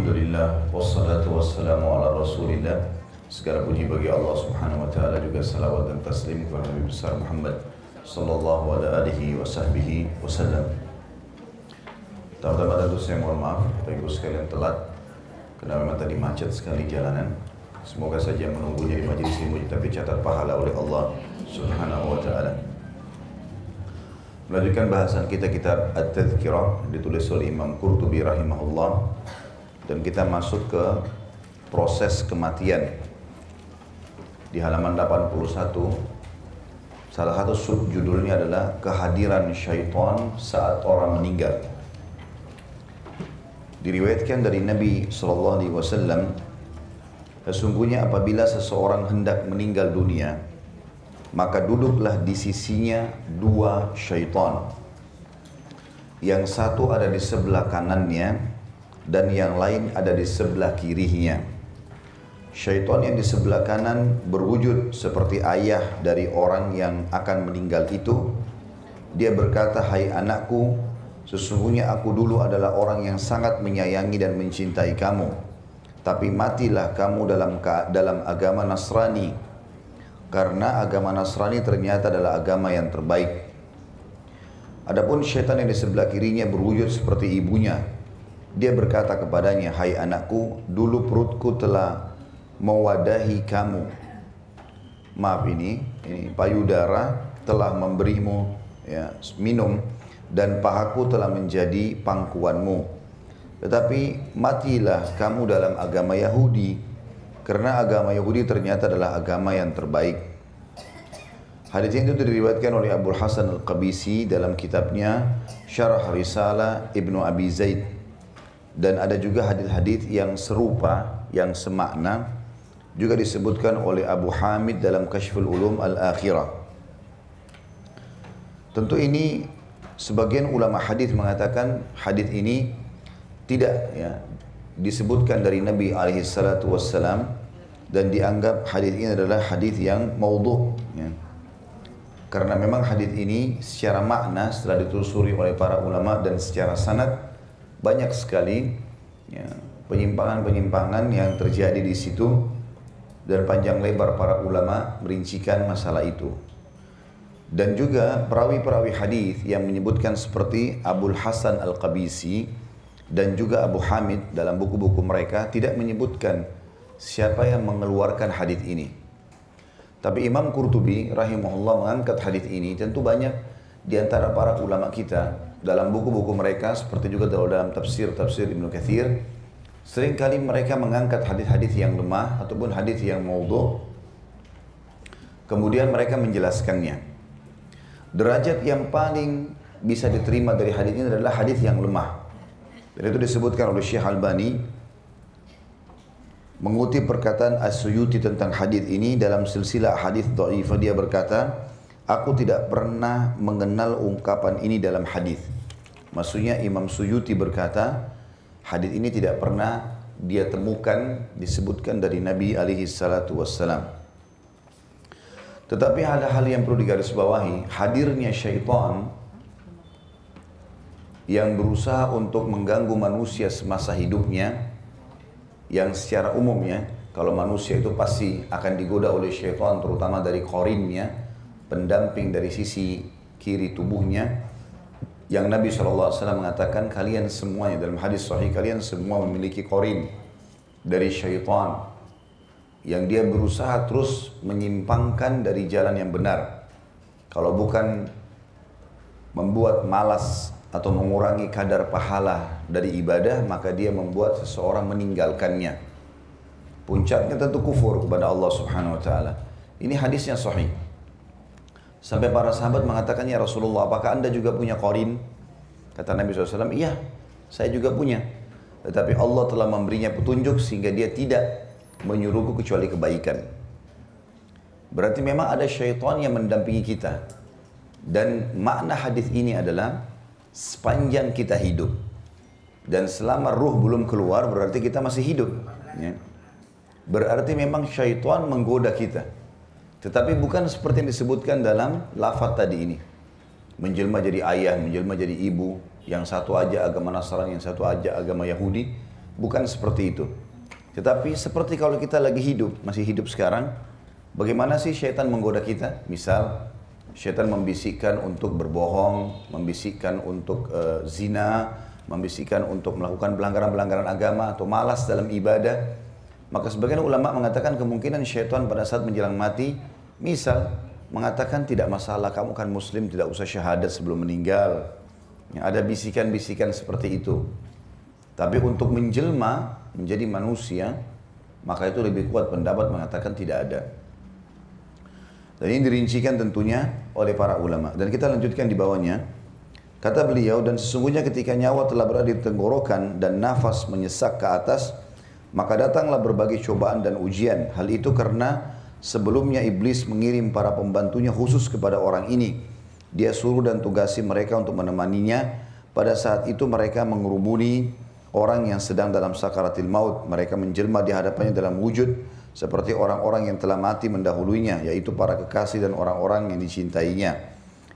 Alhamdulillah, wassalatu wassalamu ala rasulillah. Segala puji bagi Allah subhanahu wa ta'ala, juga salawat dan taslim kepada Nabi besar Muhammad sallallahu alaihi wa sahbihi wasallam. Pertama-tama tentu saya mohon maaf Bapak Ibu sekalian telat, karena memang tadi macet sekali jalanan. Semoga saja menunggunya di majelis ilmu tapi catat pahala oleh Allah subhanahu wa ta'ala. Melanjutkan bahasan kita kitab At-Tadhkirah ditulis oleh Imam Qurtubi rahimahullah. Dan kita masuk ke proses kematian. Di halaman 81, salah satu subjudulnya adalah kehadiran syaitan saat orang meninggal. Diriwayatkan dari Nabi SAW, sesungguhnya apabila seseorang hendak meninggal dunia, maka duduklah di sisinya dua syaitan. Yang satu ada di sebelah kanannya, dan yang lain ada di sebelah kirinya. Syaitan yang di sebelah kanan berwujud seperti ayah dari orang yang akan meninggal itu. Dia berkata, "Hai anakku, sesungguhnya aku dulu adalah orang yang sangat menyayangi dan mencintai kamu. Tapi matilah kamu dalam agama Nasrani. Karena agama Nasrani ternyata adalah agama yang terbaik." Adapun syaitan yang di sebelah kirinya berwujud seperti ibunya. Dia berkata kepadanya, "Hai anakku, dulu perutku telah mewadahi kamu. Maaf ini payudara telah memberimu minum dan pahaku telah menjadi pangkuanmu. Tetapi matilah kamu dalam agama Yahudi, karena agama Yahudi ternyata adalah agama yang terbaik." Hadis itu diriwayatkan oleh Abu Hasan Al-Qabisi dalam kitabnya Syarah Risalah Ibnu Abi Zaid. Dan ada juga hadis-hadis yang serupa, yang semakna, juga disebutkan oleh Abu Hamid dalam Kashful Ulum Al-Akhirah. Tentu ini sebagian ulama hadis mengatakan hadis ini tidak disebutkan dari Nabi SAW, dan dianggap hadis ini adalah hadis yang maudhu. Karena memang hadis ini secara makna setelah ditelusuri oleh para ulama dan secara sanad banyak sekali penyimpangan-penyimpangan yang terjadi di situ, dan panjang lebar para ulama merincikan masalah itu. Dan juga perawi-perawi hadis yang menyebutkan seperti Abul Hasan Al-Qabisi dan juga Abu Hamid dalam buku-buku mereka tidak menyebutkan siapa yang mengeluarkan hadis ini. Tapi Imam Qurtubi rahimahullah mengangkat hadis ini. Tentu banyak di antara para ulama kita dalam buku-buku mereka, seperti juga dalam tafsir Ibnu Katsir, seringkali mereka mengangkat hadis-hadis yang lemah ataupun hadis yang maudhu, kemudian mereka menjelaskannya. Derajat yang paling bisa diterima dari hadis ini adalah hadis yang lemah. Dan itu disebutkan oleh Syekh Albani mengutip perkataan As-Suyuti tentang hadis ini dalam silsilah hadis dhaifah. Dia berkata, "Aku tidak pernah mengenal ungkapan ini dalam hadis." Maksudnya Imam Suyuti berkata, hadis ini tidak pernah dia temukan disebutkan dari Nabi alaihi salatu wassalam. Tetapi ada hal yang perlu digarisbawahi, hadirnya syaitan yang berusaha untuk mengganggu manusia semasa hidupnya, yang secara umumnya kalau manusia itu pasti akan digoda oleh syaitan, terutama dari qarinnya, pendamping dari sisi kiri tubuhnya, yang Nabi SAW mengatakan kalian semuanya dalam hadis sahih, kalian semua memiliki qarin dari syaitan yang dia berusaha terus menyimpangkan dari jalan yang benar. Kalau bukan membuat malas atau mengurangi kadar pahala dari ibadah, maka dia membuat seseorang meninggalkannya. Puncaknya tentu kufur kepada Allah Subhanahu wa taala. Ini hadisnya sahih. Sampai para sahabat mengatakan, "Ya Rasulullah, apakah Anda juga punya qarin?" Kata Nabi SAW, "Iya, saya juga punya. Tetapi Allah telah memberinya petunjuk sehingga dia tidak menyuruhku kecuali kebaikan." Berarti memang ada syaitan yang mendampingi kita. Dan makna hadis ini adalah sepanjang kita hidup dan selama ruh belum keluar, berarti kita masih hidup. Berarti memang syaitan menggoda kita. Tetapi bukan seperti yang disebutkan dalam lafaz tadi ini. Menjelma jadi ayah, menjelma jadi ibu. Yang satu aja agama Nasrani, yang satu aja agama Yahudi. bukan seperti itu. Tetapi seperti kalau kita lagi hidup, masih hidup sekarang, bagaimana sih syaitan menggoda kita? Misal, syaitan membisikkan untuk berbohong, membisikkan untuk zina, membisikkan untuk melakukan pelanggaran-pelanggaran agama atau malas dalam ibadah. Maka sebagian ulama mengatakan kemungkinan syaitan pada saat menjelang mati, misal mengatakan tidak masalah, kamu kan muslim, tidak usah syahadat sebelum meninggal. Ya, ada bisikan-bisikan seperti itu. Tapi untuk menjelma menjadi manusia, maka itu lebih kuat pendapat mengatakan tidak ada. Dan ini dirincikan tentunya oleh para ulama. Dan kita lanjutkan di bawahnya. Kata beliau, dan sesungguhnya ketika nyawa telah berada di tenggorokan dan nafas menyesak ke atas, maka datanglah berbagai cobaan dan ujian. Hal itu karena sebelumnya iblis mengirim para pembantunya khusus kepada orang ini. Dia suruh dan tugasi mereka untuk menemaninya. Pada saat itu mereka mengerumuni orang yang sedang dalam sakaratil maut. Mereka menjelma di hadapannya dalam wujud seperti orang-orang yang telah mati mendahulunya, yaitu para kekasih dan orang-orang yang dicintainya,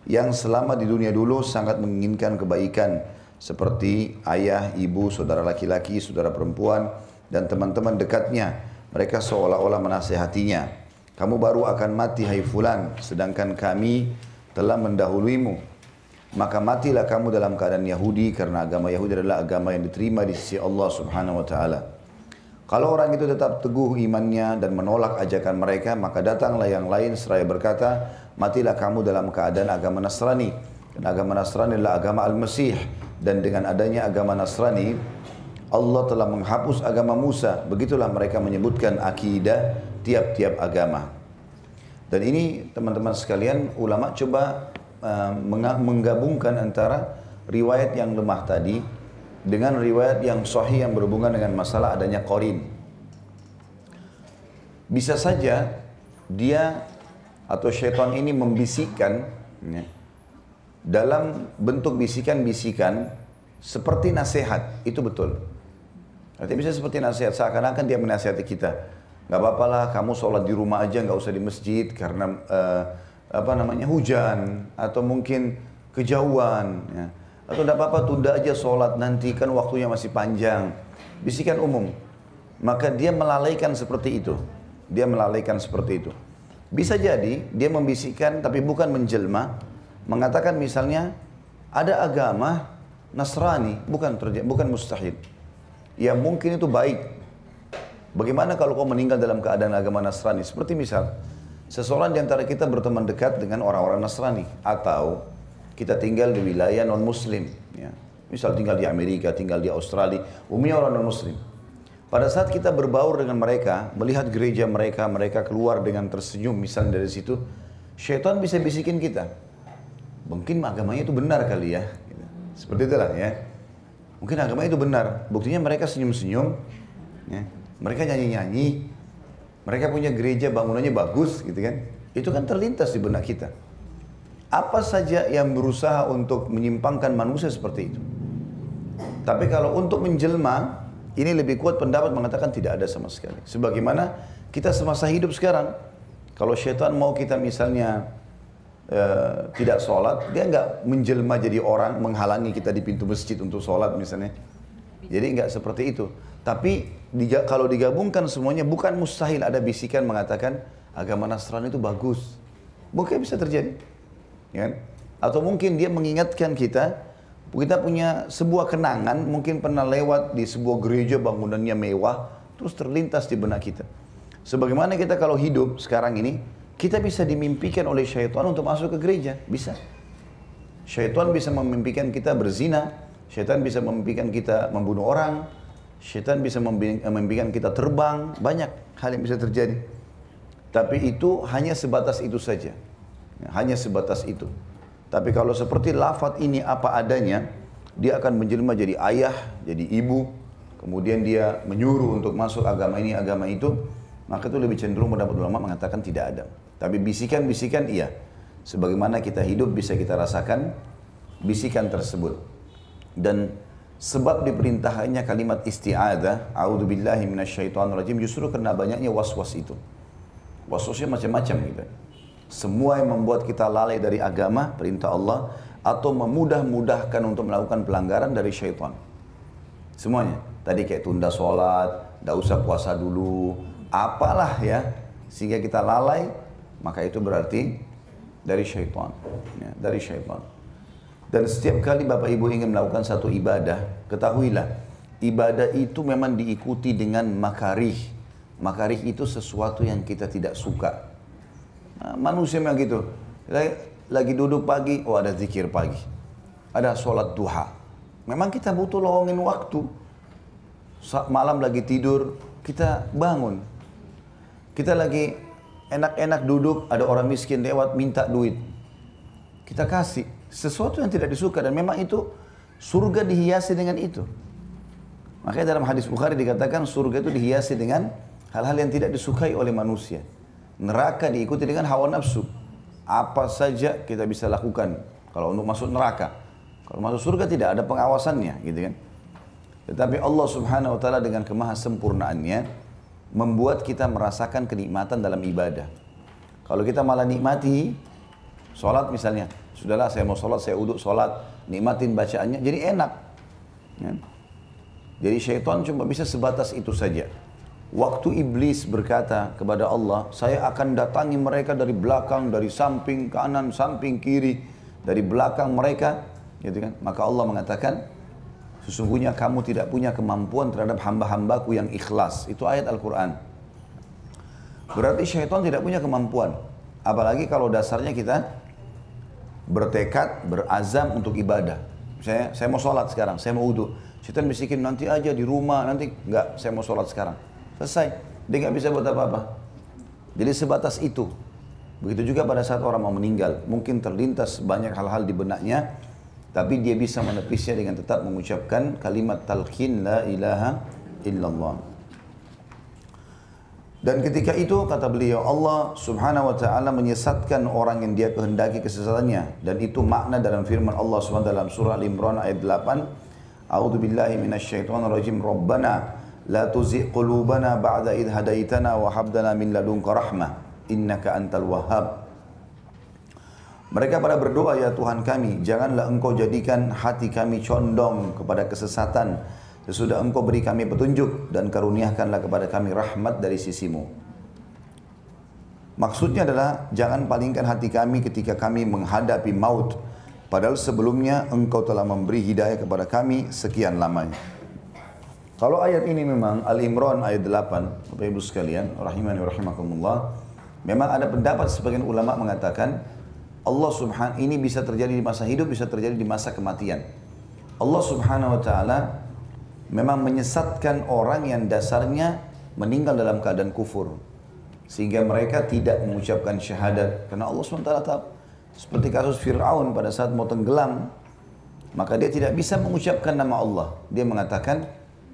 yang selama di dunia dulu sangat menginginkan kebaikan, seperti ayah, ibu, saudara laki-laki, saudara perempuan, dan teman-teman dekatnya. Mereka seolah-olah menasihatinya, kamu baru akan mati hai fulan, sedangkan kami telah mendahuluimu. Maka matilah kamu dalam keadaan Yahudi, karena agama Yahudi adalah agama yang diterima di sisi Allah subhanahu wa ta'ala. Kalau orang itu tetap teguh imannya dan menolak ajakan mereka, maka datanglah yang lain seraya berkata, matilah kamu dalam keadaan agama Nasrani. Dan agama Nasrani adalah agama Al-Masih. Dan dengan adanya agama Nasrani, Allah telah menghapus agama Musa. Begitulah mereka menyebutkan akidah tiap-tiap agama. Dan ini teman-teman sekalian, ulama coba menggabungkan antara riwayat yang lemah tadi dengan riwayat yang sahih yang berhubungan dengan masalah adanya qarin. Bisa saja dia atau syaitan ini membisikkan ya, dalam bentuk bisikan-bisikan seperti nasihat, itu betul. Artinya bisa seperti nasihat, seakan-akan dia menasihati kita. Gak apa-apalah kamu sholat di rumah aja, gak usah di masjid karena hujan atau mungkin kejauhan. Ya. Atau tidak apa-apa tunda aja sholat nanti kan waktunya masih panjang. Bisikan umum. Maka dia melalaikan seperti itu. Dia melalaikan seperti itu. Bisa jadi dia membisikkan tapi bukan menjelma. Mengatakan misalnya ada agama Nasrani, bukan mustahil. Ya mungkin itu baik. Bagaimana kalau kau meninggal dalam keadaan agama Nasrani? Seperti misal, seseorang di antara kita berteman dekat dengan orang-orang Nasrani. Atau kita tinggal di wilayah non-muslim, ya. Misal tinggal di Amerika, tinggal di Australia, umumnya orang non-muslim. Pada saat kita berbaur dengan mereka, melihat gereja mereka, mereka keluar dengan tersenyum, misalnya dari situ, syaitan bisa bisikin kita. Mungkin agamanya itu benar kali ya. Seperti itulah ya. Mungkin agamanya itu benar. Buktinya mereka senyum-senyum, ya. Mereka nyanyi-nyanyi, mereka punya gereja bangunannya bagus, gitu kan. Itu kan terlintas di benak kita. Apa saja yang berusaha untuk menyimpangkan manusia seperti itu. Tapi kalau untuk menjelma, ini lebih kuat pendapat mengatakan tidak ada sama sekali. Sebagaimana kita semasa hidup sekarang, kalau syaitan mau kita misalnya tidak sholat, dia nggak menjelma jadi orang menghalangi kita di pintu masjid untuk sholat misalnya. Jadi nggak seperti itu. Tapi kalau digabungkan semuanya bukan mustahil ada bisikan mengatakan agama Nasrani itu bagus. Mungkin bisa terjadi. Ya. Atau mungkin dia mengingatkan kita punya sebuah kenangan, mungkin pernah lewat di sebuah gereja bangunannya mewah, terus terlintas di benak kita. Sebagaimana kita kalau hidup sekarang ini, kita bisa dimimpikan oleh syaitan untuk masuk ke gereja, bisa. Syaitan bisa memimpikan kita berzina, syaitan bisa memimpikan kita membunuh orang, syaitan bisa memimpikan kita terbang, banyak hal yang bisa terjadi. Tapi itu hanya sebatas itu saja. Hanya sebatas itu. Tapi kalau seperti lafaz ini apa adanya, dia akan menjelma jadi ayah, jadi ibu, kemudian dia menyuruh untuk masuk agama ini, agama itu, maka itu lebih cenderung pendapat ulama mengatakan tidak ada. Tapi bisikan-bisikan iya. Sebagaimana kita hidup bisa kita rasakan bisikan tersebut. Dan sebab diperintahkannya kalimat isti'adzah, a'udzubillahi minasyaitonirrajim, justru karena banyaknya was-was itu. Was-wasnya macam-macam gitu. Semua yang membuat kita lalai dari agama, perintah Allah, atau memudah-mudahkan untuk melakukan pelanggaran dari syaitan. Semuanya. Tadi kayak tunda sholat, tidak usah puasa dulu, apalah ya, sehingga kita lalai, maka itu berarti dari syaitan. Ya, dari syaitan. Dan setiap kali Bapak Ibu ingin melakukan satu ibadah, ketahuilah, ibadah itu memang diikuti dengan makarih. Makarih itu sesuatu yang kita tidak suka. Nah, manusia memang gitu. Lagi duduk pagi, oh ada zikir pagi. Ada sholat duha. Memang kita butuh lowongin waktu. Malam lagi tidur, kita bangun. Kita lagi enak-enak duduk, ada orang miskin lewat minta duit. Kita kasih. Sesuatu yang tidak disuka dan memang itu surga dihiasi dengan itu. Makanya dalam hadis Bukhari dikatakan surga itu dihiasi dengan hal-hal yang tidak disukai oleh manusia. Neraka diikuti dengan hawa nafsu. Apa saja kita bisa lakukan kalau untuk masuk neraka. Kalau masuk surga tidak ada pengawasannya, gitu kan. Tetapi Allah Subhanahu wa taala dengan kemahasempurnaannya membuat kita merasakan kenikmatan dalam ibadah. Kalau kita malah nikmati sholat misalnya, sudahlah saya mau sholat, saya uduk sholat, nikmatin bacaannya, jadi enak. Ya. Jadi syaitan cuma bisa sebatas itu saja. Waktu iblis berkata kepada Allah, saya akan datangi mereka dari belakang, dari samping kanan, samping kiri, dari belakang mereka, gitu kan? Maka Allah mengatakan, sesungguhnya kamu tidak punya kemampuan terhadap hamba-hambaku yang ikhlas. Itu ayat Al-Quran. Berarti syaitan tidak punya kemampuan. Apalagi kalau dasarnya kita bertekad, berazam untuk ibadah. Saya mau sholat sekarang, saya mau wudu. Syaitan bisikin nanti aja di rumah, nanti enggak, saya mau sholat sekarang. Selesai, dia nggak bisa buat apa-apa. Jadi sebatas itu. Begitu juga pada saat orang mau meninggal, mungkin terlintas banyak hal-hal di benaknya, tapi dia bisa menepisnya dengan tetap mengucapkan kalimat talqin la ilaha illallah. Dan ketika itu kata beliau, Allah Subhanahu wa taala menyesatkan orang yang dia kehendaki kesesatannya, dan itu makna dalam firman Allah Subhanahu wa taala dalam surah Al-Imran ayat 8, A'udzubillahi minasyaitonirrajim, Rabbana la tuzigh qulubana ba'da idh hadaitana wa hab lana min ladunka rahmah innaka antal wahhab. Mereka pada berdoa, ya Tuhan kami, janganlah engkau jadikan hati kami condong kepada kesesatan sesudah engkau beri kami petunjuk, dan karuniakanlah kepada kami rahmat dari sisimu. Maksudnya adalah jangan palingkan hati kami ketika kami menghadapi maut, padahal sebelumnya engkau telah memberi hidayah kepada kami sekian lamanya. Kalau ayat ini memang Al-Imran ayat 8, Bapak Ibu sekalian, rahimani wa rahimakumullah, memang ada pendapat sebagian ulama mengatakan Allah Subhanahu ini bisa terjadi di masa hidup, bisa terjadi di masa kematian. Allah Subhanahu wa taala memang menyesatkan orang yang dasarnya meninggal dalam keadaan kufur, sehingga mereka tidak mengucapkan syahadat karena Allah SWT tahu. Seperti kasus Fir'aun pada saat mau tenggelam, maka dia tidak bisa mengucapkan nama Allah. Dia mengatakan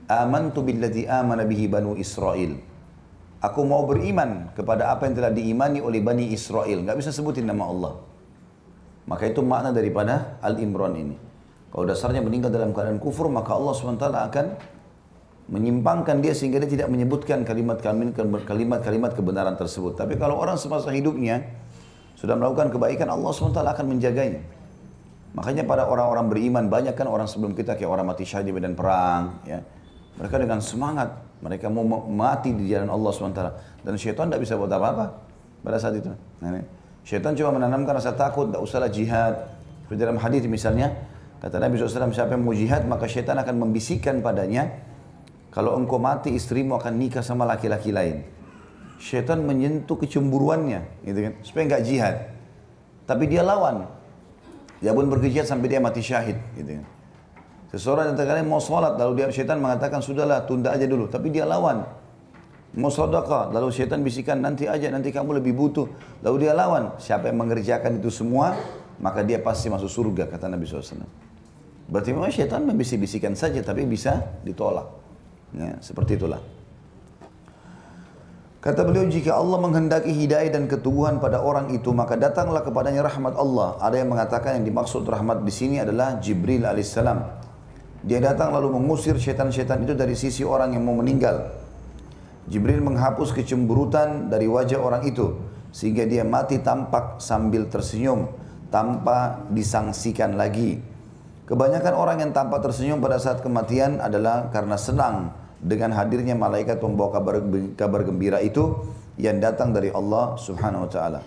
amantu billadzi amana bihi banu Israel. Aku mau beriman kepada apa yang telah diimani oleh Bani Israel. Nggak bisa sebutin nama Allah. Maka itu makna daripada Al-Imran ini. Kalau dasarnya meninggal dalam keadaan kufur, maka Allah SWT akan menyimpangkan dia sehingga dia tidak menyebutkan kalimat-kalimat kebenaran tersebut. Tapi kalau orang semasa hidupnya sudah melakukan kebaikan, Allah SWT akan menjaganya. Makanya pada orang-orang beriman, banyak kan orang sebelum kita kayak orang mati syahid di medan perang, ya. Mereka dengan semangat, mereka mau mati di jalan Allah SWT. Dan syaitan tidak bisa buat apa-apa pada saat itu. Nah, syaitan cuma menanamkan rasa takut, tidak usahlah jihad. Seperti dalam hadis misalnya, kata Nabi SAW, siapa yang mau jihad, maka syaitan akan membisikkan padanya, kalau engkau mati, istrimu akan nikah sama laki-laki lain. Syaitan menyentuh kecemburuannya, gitu kan, supaya enggak jihad. Tapi dia lawan. Dia pun berjihad sampai dia mati syahid, gitu kan. Seseorang yang terkadang mau sholat, lalu dia syaitan mengatakan, sudahlah, tunda aja dulu. Tapi dia lawan. Mau sedekah, lalu syaitan bisikan, nanti aja, nanti kamu lebih butuh. Lalu dia lawan. Siapa yang mengerjakan itu semua, maka dia pasti masuk surga, kata Nabi SAW. Berarti memang syaitan membisik-bisikan saja, tapi bisa ditolak. Ya, seperti itulah. Kata beliau, jika Allah menghendaki hidayah dan keteguhan pada orang itu, maka datanglah kepadanya rahmat Allah. Ada yang mengatakan yang dimaksud rahmat di sini adalah Jibril alaihissalam. Dia datang lalu mengusir syaitan-syaitan itu dari sisi orang yang mau meninggal. Jibril menghapus kecemburutan dari wajah orang itu, sehingga dia mati tampak sambil tersenyum, tanpa disangsikan lagi. Kebanyakan orang yang tampak tersenyum pada saat kematian adalah karena senang dengan hadirnya malaikat pembawa kabar gembira itu yang datang dari Allah Subhanahu wa taala.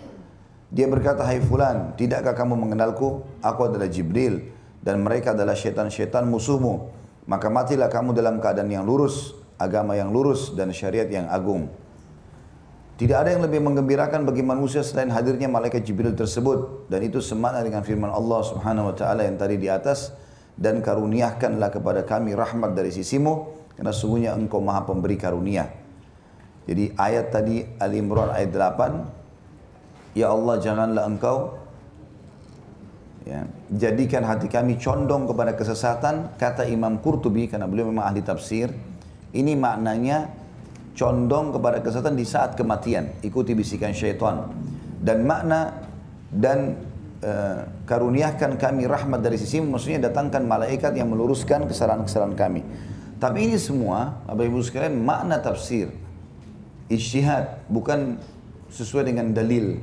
Dia berkata, "Hai fulan, tidakkah kamu mengenalku? Aku adalah Jibril dan mereka adalah syaitan-syaitan musuhmu. Maka matilah kamu dalam keadaan yang lurus, agama yang lurus dan syariat yang agung." Tidak ada yang lebih menggembirakan bagi manusia selain hadirnya malaikat Jibril tersebut, dan itu semakna dengan firman Allah Subhanahu wa taala yang tadi di atas, "Dan karuniakanlah kepada kami rahmat dari sisimu, karena sungguhnya engkau Maha Pemberi karunia." Jadi ayat tadi Ali Imran ayat 8, "Ya Allah, janganlah engkau jadikan hati kami condong kepada kesesatan." Kata Imam Qurtubi, karena beliau memang ahli tafsir, ini maknanya condong kepada kesesatan di saat kematian, ikuti bisikan syaitan. Dan makna karuniakan kami rahmat dari sisimu, maksudnya datangkan malaikat yang meluruskan kesalahan-kesalahan kami. Tapi ini semua, Bapak Ibu sekalian, makna tafsir, ijtihad, bukan sesuai dengan dalil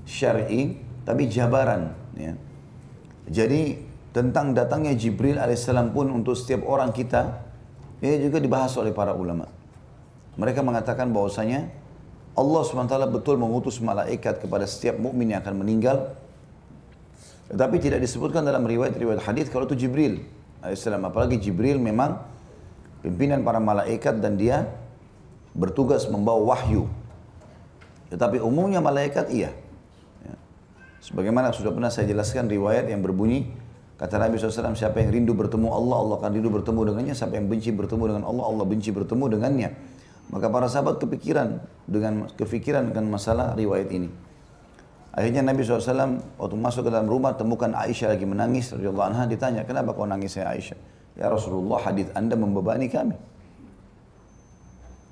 syar'i, tapi jabaran. Ya. Jadi tentang datangnya Jibril alaihissalam pun untuk setiap orang kita, ini juga dibahas oleh para ulama. Mereka mengatakan bahwasanya Allah SWT betul mengutus malaikat kepada setiap mukmin yang akan meninggal. Tetapi tidak disebutkan dalam riwayat-riwayat hadis kalau itu Jibril alaihissalam. Apalagi Jibril memang pimpinan para malaikat dan dia bertugas membawa wahyu. Tetapi umumnya malaikat iya. Sebagaimana sudah pernah saya jelaskan riwayat yang berbunyi, kata Nabi SAW, siapa yang rindu bertemu Allah, Allah akan rindu bertemu dengannya. Siapa yang benci bertemu dengan Allah, Allah benci bertemu dengannya. Maka para sahabat kepikiran dengan masalah riwayat ini. Akhirnya Nabi SAW waktu masuk ke dalam rumah temukan Aisyah lagi menangis radhiyallahu anha. Ditanya, "Kenapa kau nangis ya Aisyah?" "Ya Rasulullah, hadis Anda membebani kami.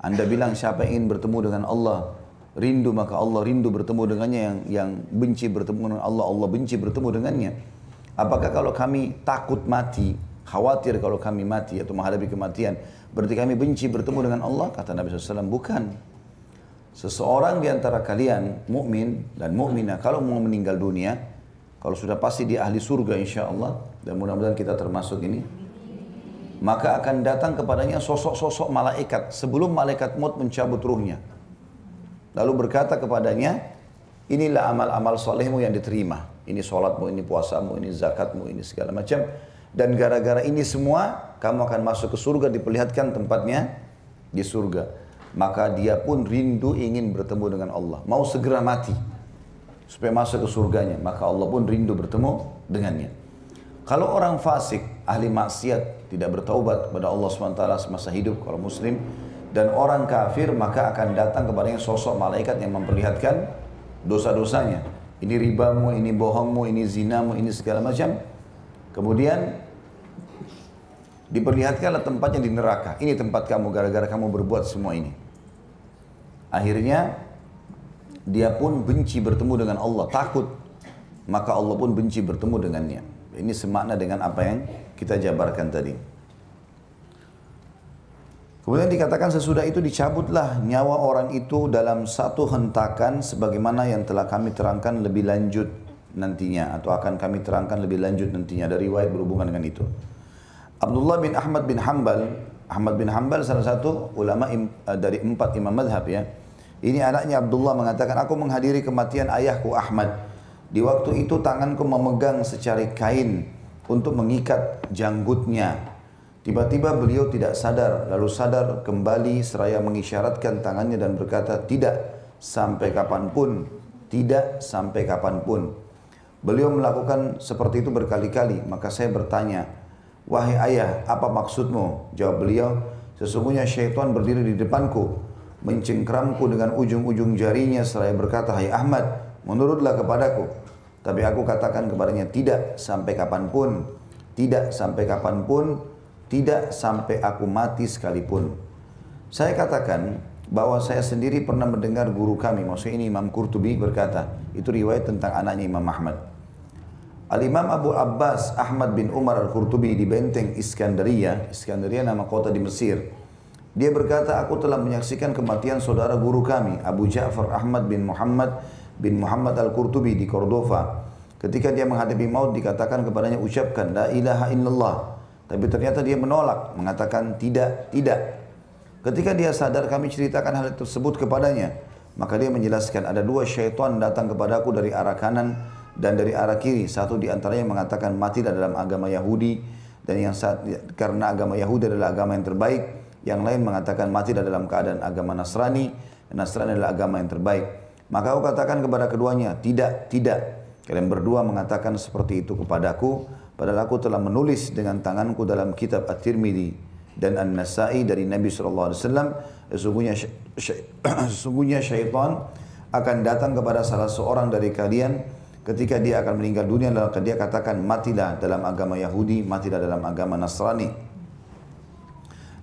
Anda bilang siapa yang ingin bertemu dengan Allah rindu, maka Allah rindu bertemu dengannya. Yang benci bertemu dengan Allah, Allah benci bertemu dengannya. Apakah kalau kami takut mati, khawatir kalau kami mati atau menghadapi kematian, berarti kami benci bertemu dengan Allah?" Kata Nabi SAW, "Bukan. Seseorang di antara kalian, mukmin dan mukminah, kalau mau meninggal dunia, kalau sudah pasti dia ahli surga insya Allah, dan mudah-mudahan kita termasuk ini, maka akan datang kepadanya sosok-sosok malaikat sebelum malaikat maut mencabut ruhnya. Lalu berkata kepadanya, inilah amal-amal solehmu yang diterima. Ini sholatmu, ini puasamu, ini zakatmu, ini segala macam. Dan gara-gara ini semua, kamu akan masuk ke surga, diperlihatkan tempatnya di surga. Maka dia pun rindu ingin bertemu dengan Allah. Mau segera mati, supaya masuk ke surganya. Maka Allah pun rindu bertemu dengannya. Kalau orang fasik, ahli maksiat, tidak bertaubat kepada Allah SWT semasa hidup, kalau muslim, dan orang kafir, maka akan datang kepadanya sosok malaikat yang memperlihatkan dosa-dosanya. Ini ribamu, ini bohongmu, ini zinamu, ini segala macam. Kemudian diperlihatkanlah tempatnya di neraka. Ini tempat kamu gara-gara kamu berbuat semua ini. Akhirnya dia pun benci bertemu dengan Allah, takut. Maka Allah pun benci bertemu dengannya. Ini semakna dengan apa yang kita jabarkan tadi. Kemudian dikatakan sesudah itu dicabutlah nyawa orang itu dalam satu hentakan sebagaimana yang telah kami terangkan lebih lanjut nantinya, atau akan kami terangkan lebih lanjut nantinya. Ada riwayat berhubungan dengan itu. Abdullah bin Ahmad bin Hanbal salah satu ulama dari 4 imam madhab ya. Ini anaknya Abdullah mengatakan, aku menghadiri kematian ayahku Ahmad. Di waktu itu tanganku memegang secari kain untuk mengikat janggutnya. Tiba-tiba beliau tidak sadar, lalu sadar kembali seraya mengisyaratkan tangannya dan berkata, tidak sampai kapanpun, tidak sampai kapanpun. Beliau melakukan seperti itu berkali-kali, maka saya bertanya, wahai ayah, apa maksudmu? Jawab beliau, sesungguhnya syaitan berdiri di depanku, mencengkramku dengan ujung-ujung jarinya seraya berkata, hai Ahmad, menurutlah kepadaku. Tapi aku katakan kepadanya, tidak sampai kapanpun, tidak sampai kapanpun, tidak sampai aku mati sekalipun. Saya katakan bahwa saya sendiri pernah mendengar guru kami, maksudnya ini Imam Qurtubi berkata, itu riwayat tentang anaknya Imam Ahmad. Al-Imam Abu Abbas Ahmad bin Umar Al-Qurtubi di benteng Iskandaria, Iskandaria nama kota di Mesir. Dia berkata, aku telah menyaksikan kematian saudara guru kami, Abu Ja'far Ahmad bin Muhammad Al-Qurtubi di Cordova. Ketika dia menghadapi maut dikatakan kepadanya ucapkan la ilaha illallah. Tapi ternyata dia menolak, mengatakan tidak, tidak. Ketika dia sadar kami ceritakan hal tersebut kepadanya, maka dia menjelaskan ada dua syaitan datang kepadaku dari arah kanan dan dari arah kiri. Satu di antaranya mengatakan matilah dalam agama Yahudi, dan karena agama Yahudi adalah agama yang terbaik. Yang lain mengatakan matilah dalam keadaan agama Nasrani, dan Nasrani adalah agama yang terbaik. Maka aku katakan kepada keduanya, tidak, tidak. Kalian berdua mengatakan seperti itu kepadaku, padahal aku telah menulis dengan tanganku dalam kitab At-Tirmidzi dan An-Nasa'i dari Nabi SAW. Sesungguhnya syaitan akan datang kepada salah seorang dari kalian ketika dia akan meninggal dunia, lalu dia katakan matilah dalam agama Yahudi, matilah dalam agama Nasrani.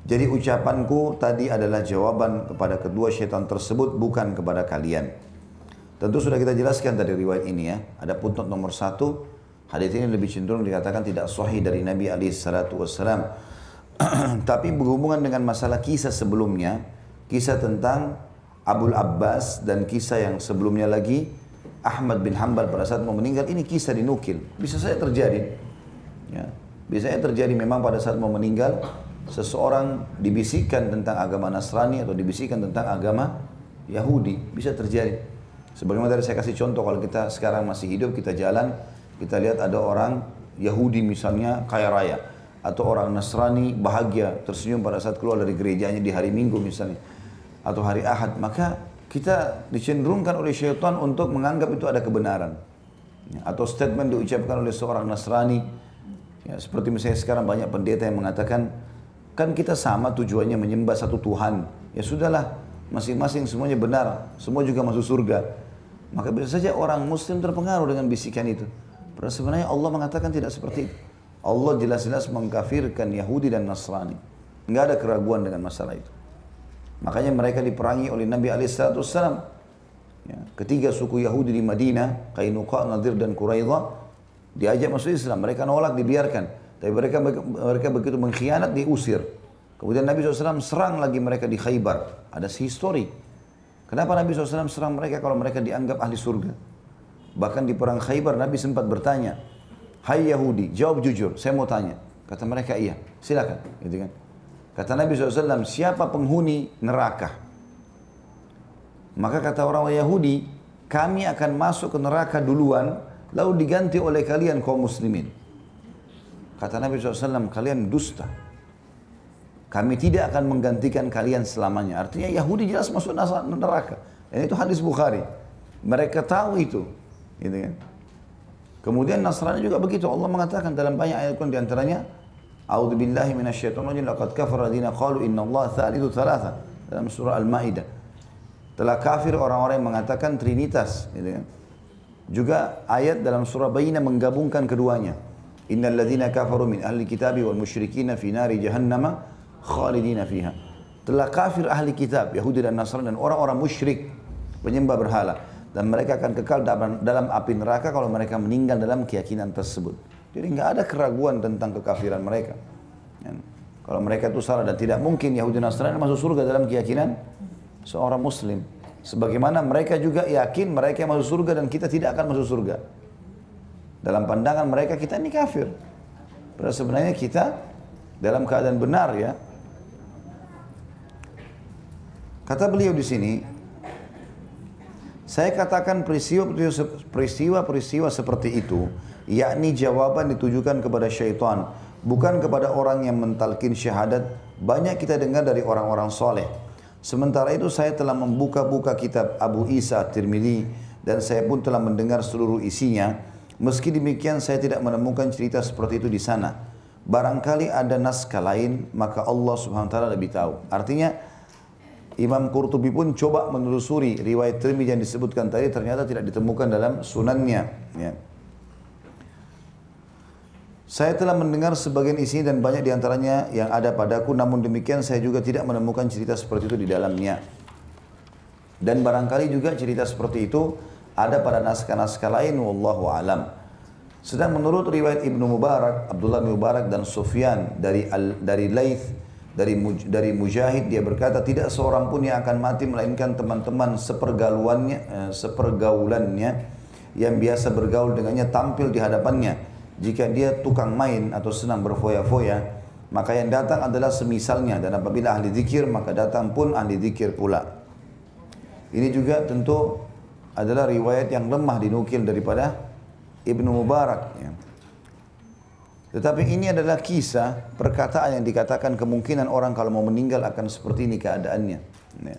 Jadi ucapanku tadi adalah jawaban kepada kedua syaitan tersebut, bukan kepada kalian. Tentu sudah kita jelaskan dari riwayat ini ya. Ada footnote nomor 1, hadis ini lebih cenderung dikatakan tidak sahih dari Nabi SAW. Tapi berhubungan dengan masalah kisah sebelumnya, kisah tentang Abul Abbas dan kisah yang sebelumnya lagi Ahmad bin Hanbal pada saat mau meninggal, ini kisah dinukil. Bisa saja terjadi. Ya. Bisa saja terjadi memang pada saat mau meninggal, seseorang dibisikkan tentang agama Nasrani atau dibisikkan tentang agama Yahudi. Bisa terjadi. Sebagaimana tadi saya kasih contoh, kalau kita sekarang masih hidup, kita jalan, kita lihat ada orang Yahudi misalnya kaya raya, atau orang Nasrani bahagia, tersenyum pada saat keluar dari gerejanya di hari Minggu misalnya, atau hari Ahad, maka kita dicenderungkan oleh syaitan untuk menganggap itu ada kebenaran. Atau statement diucapkan oleh seorang Nasrani, ya, seperti misalnya sekarang banyak pendeta yang mengatakan, kan kita sama tujuannya menyembah satu Tuhan, ya sudahlah, masing-masing semuanya benar, semua juga masuk surga. Maka bisa saja orang Muslim terpengaruh dengan bisikan itu. Padahal sebenarnya Allah mengatakan tidak seperti itu. Allah jelas-jelas mengkafirkan Yahudi dan Nasrani. Enggak ada keraguan dengan masalah itu. Makanya mereka diperangi oleh Nabi SAW. Ya, ketiga suku Yahudi di Madinah, Qainuqa, Nadir dan Quraidah, diajak masuk Islam. Mereka nolak, dibiarkan. Tapi mereka begitu mengkhianat, diusir. Kemudian Nabi SAW serang lagi mereka di Khaybar. Ada histori. Kenapa Nabi SAW serang mereka kalau mereka dianggap ahli surga? Bahkan di perang Khaybar Nabi sempat bertanya, hai Yahudi, jawab jujur, saya mau tanya. Kata mereka iya, silakan. Gitu kan? Kata Nabi SAW, siapa penghuni neraka? Maka kata orang Yahudi, kami akan masuk ke neraka duluan, lalu diganti oleh kalian kaum muslimin. Kata Nabi SAW, kalian dusta. Kami tidak akan menggantikan kalian selamanya. Artinya Yahudi jelas masuk neraka. Dan itu hadis Bukhari. Mereka tahu itu. Gitu kan? Kemudian Nasrani juga begitu. Allah mengatakan dalam banyak ayat Quran diantaranya, A'udzu billahi minasyaitonir rajim, laqad kafara alladziina qalu innallaha tsalitsu tsalatsa. Dalam surah Al-Maidah. Telah kafir orang-orang yang mengatakan Trinitas. Gitu kan? Juga ayat dalam surah Bayyinah menggabungkan keduanya. Innal ladzina kafaru min ahli kitabi wal musyrikina fi nari jahannama khalidina fiha. Telah kafir ahli kitab, Yahudi dan Nasrani dan orang-orang musyrik penyembah berhala, dan mereka akan kekal dalam api neraka kalau mereka meninggal dalam keyakinan tersebut. Jadi enggak ada keraguan tentang kekafiran mereka. Kalau mereka itu salah, dan tidak mungkin Yahudi dan Nasrani masuk surga dalam keyakinan seorang muslim. Sebagaimana mereka juga yakin mereka masuk surga dan kita tidak akan masuk surga. Dalam pandangan mereka kita ini kafir. Padahal sebenarnya kita dalam keadaan benar ya. Kata beliau di sini, saya katakan peristiwa-peristiwa seperti itu, yakni jawaban ditujukan kepada syaitan, bukan kepada orang yang mentalkin syahadat. Banyak kita dengar dari orang-orang soleh. Sementara itu saya telah membuka-buka kitab Abu Isa Tirmidzi dan saya pun telah mendengar seluruh isinya. Meski demikian saya tidak menemukan cerita seperti itu di sana. Barangkali ada naskah lain, maka Allah Subhanahu wa taala lebih tahu. Artinya Imam Qurtubi pun coba menelusuri riwayat Tirmidzi yang disebutkan tadi, ternyata tidak ditemukan dalam sunannya. Ya. Saya telah mendengar sebagian isinya dan banyak diantaranya yang ada padaku, namun demikian saya juga tidak menemukan cerita seperti itu di dalamnya. Dan barangkali juga cerita seperti itu ada pada naskah-naskah lain, wallahu alam. Sedang menurut riwayat Ibnu Mubarak, Abdullah bin Mubarak dan Sufyan dari Laith, dari Mujahid, dia berkata tidak seorang pun yang akan mati melainkan teman-teman sepergaulannya yang biasa bergaul dengannya tampil di hadapannya. Jika dia tukang main atau senang berfoya-foya, maka yang datang adalah semisalnya, dan apabila ahli zikir maka datang pun ahli zikir pula. Ini juga tentu adalah riwayat yang lemah dinukil daripada Ibnu Mubarak. Ya. Tetapi ini adalah kisah, perkataan yang dikatakan kemungkinan orang kalau mau meninggal akan seperti ini keadaannya. Ya.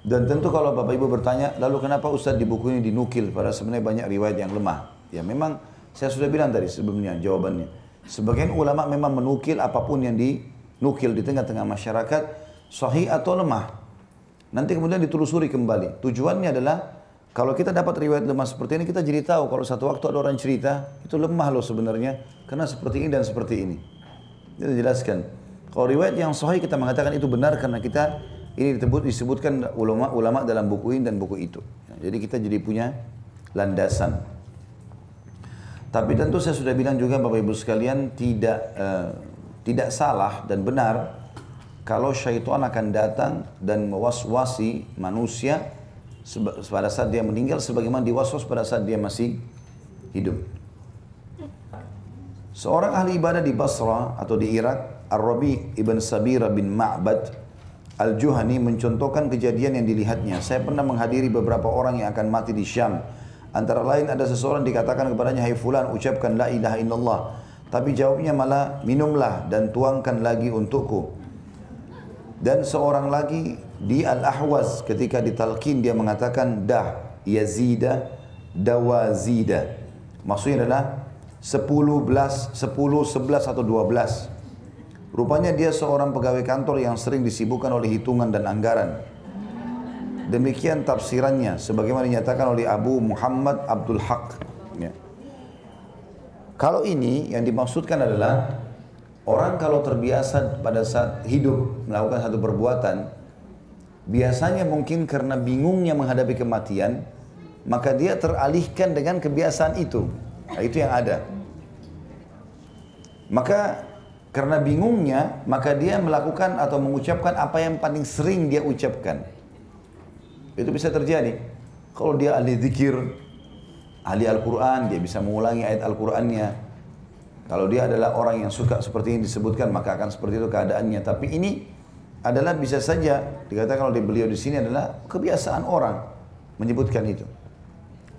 Dan tentu kalau Bapak Ibu bertanya, lalu kenapa Ustaz di buku ini dinukil? Padahal sebenarnya banyak riwayat yang lemah. Ya memang saya sudah bilang tadi sebelumnya jawabannya. Sebagian ulama memang menukil apapun yang dinukil di tengah-tengah masyarakat, sahih atau lemah. Nanti kemudian ditelusuri kembali. Tujuannya adalah kalau kita dapat riwayat lemah seperti ini, kita jadi tahu kalau satu waktu ada orang cerita, itu lemah loh sebenarnya, karena seperti ini dan seperti ini. Kita jelaskan. Kalau riwayat yang sahih kita mengatakan itu benar karena kita ini disebutkan ulama dalam buku ini dan buku itu. Jadi kita jadi punya landasan. Tapi tentu saya sudah bilang juga Bapak Ibu sekalian tidak salah dan benar kalau syaitan akan datang dan mewaswasi manusia pada saat dia meninggal sebagaimana diwaswas pada saat dia masih hidup. Seorang ahli ibadah di Basra atau di Irak, Ar-Rabi ibn Sabira bin Ma'bad Al-Juhani mencontohkan kejadian yang dilihatnya. Saya pernah menghadiri beberapa orang yang akan mati di Syam. Antara lain ada seseorang dikatakan kepadanya, "Hai fulan, ucapkan la ilaha illallah." Tapi jawabnya malah, "Minumlah dan tuangkan lagi untukku." Dan seorang lagi di Al-Ahwaz ketika ditalqin dia mengatakan dah yazida dawazida. Maksudnya adalah 10, 11 atau 12. Rupanya dia seorang pegawai kantor yang sering disibukkan oleh hitungan dan anggaran. Demikian tafsirannya sebagaimana dinyatakan oleh Abu Muhammad Abdul Haq. Ya. Kalau ini yang dimaksudkan adalah orang kalau terbiasa pada saat hidup melakukan satu perbuatan, biasanya mungkin karena bingungnya menghadapi kematian, maka dia teralihkan dengan kebiasaan itu. Nah, itu yang ada. Maka karena bingungnya, maka dia melakukan atau mengucapkan apa yang paling sering dia ucapkan. Itu bisa terjadi. Kalau dia ahli zikir, ahli Al-Quran, dia bisa mengulangi ayat Al-Qurannya. Kalau dia adalah orang yang suka seperti ini disebutkan, maka akan seperti itu keadaannya. Tapi ini adalah bisa saja dikatakan oleh beliau di sini adalah kebiasaan orang menyebutkan itu.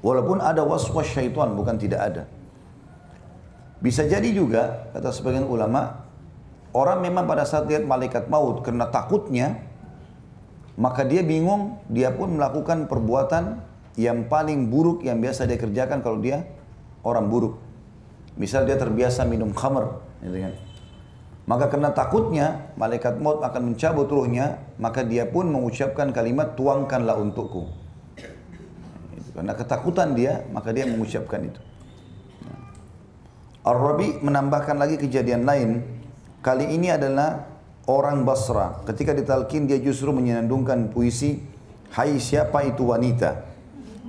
Walaupun ada waswas syaitan, bukan tidak ada. Bisa jadi juga, kata sebagian ulama, orang memang pada saat lihat malaikat maut karena takutnya, maka dia bingung, dia pun melakukan perbuatan yang paling buruk yang biasa dia kerjakan kalau dia orang buruk. Misal dia terbiasa minum khamr, gitu kan. Maka karena takutnya malaikat maut akan mencabut ruhnya, maka dia pun mengucapkan kalimat tuangkanlah untukku. Karena ketakutan dia, maka dia mengucapkan itu. Ar-Rabi menambahkan lagi kejadian lain. Kali ini adalah orang Basra. Ketika ditalqin dia justru menyenandungkan puisi, "Hai siapa itu wanita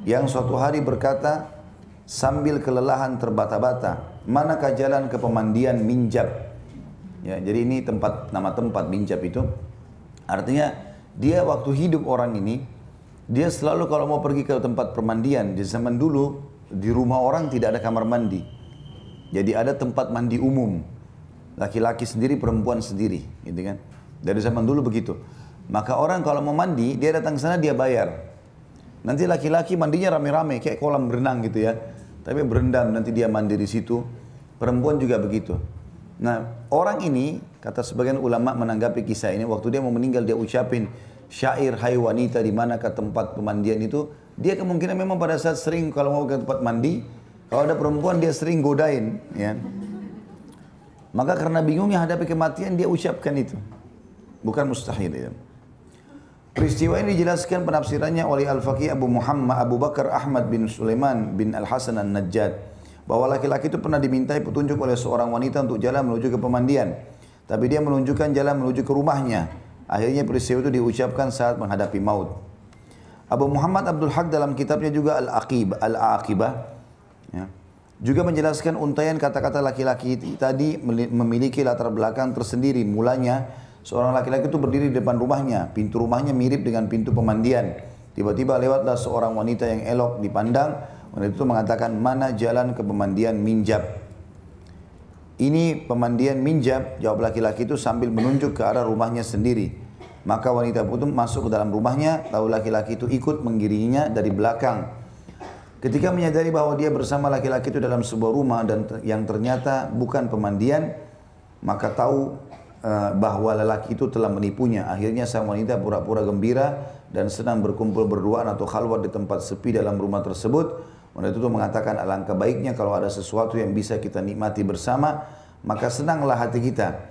yang suatu hari berkata sambil kelelahan terbata-bata, manakah jalan ke pemandian Minjab?" Ya, jadi ini nama tempat Minjab itu. Artinya dia waktu hidup orang ini, dia selalu kalau mau pergi ke tempat permandian, di zaman dulu di rumah orang tidak ada kamar mandi. Jadi ada tempat mandi umum. Laki-laki sendiri, perempuan sendiri, gitu kan. Dari zaman dulu begitu. Maka orang kalau mau mandi, dia datang ke sana dia bayar. Nanti laki-laki mandinya rame-rame kayak kolam berenang gitu ya. Tapi berendam nanti dia mandi di situ. Perempuan juga begitu. Nah, orang ini kata sebagian ulama menanggapi kisah ini, waktu dia mau meninggal dia ucapin syair, "Hai wanita di manakah tempat pemandian itu?" Dia kemungkinan memang pada saat sering kalau mau ke tempat mandi, kalau ada perempuan dia sering godain, ya. Maka karena bingungnya hadapi kematian dia ucapkan itu. Bukan mustahil ya. Peristiwa ini dijelaskan penafsirannya oleh Al-Faqih Abu Muhammad Abu Bakar Ahmad bin Sulaiman bin Al-Hasan An-Najjad. Bahwa laki-laki itu pernah dimintai petunjuk oleh seorang wanita untuk jalan menuju ke pemandian. Tapi dia menunjukkan jalan menuju ke rumahnya. Akhirnya peristiwa itu diucapkan saat menghadapi maut. Abu Muhammad Abdul Haq dalam kitabnya juga Al-Aqibah ya, juga menjelaskan untaian kata-kata laki-laki tadi memiliki latar belakang tersendiri. Mulanya seorang laki-laki itu berdiri di depan rumahnya. Pintu rumahnya mirip dengan pintu pemandian. Tiba-tiba lewatlah seorang wanita yang elok dipandang. Wanita itu mengatakan, mana jalan ke pemandian minjab? Ini pemandian minjab, jawab laki-laki itu sambil menunjuk ke arah rumahnya sendiri. Maka wanita itu masuk ke dalam rumahnya, lalu laki-laki itu ikut mengiringinya dari belakang. Ketika menyadari bahwa dia bersama laki-laki itu dalam sebuah rumah dan yang ternyata bukan pemandian, maka tahu bahwa lelaki itu telah menipunya. Akhirnya sang wanita pura-pura gembira dan senang berkumpul berduaan atau khalwat di tempat sepi dalam rumah tersebut. Wanita itu mengatakan, alangkah baiknya kalau ada sesuatu yang bisa kita nikmati bersama, maka senanglah hati kita.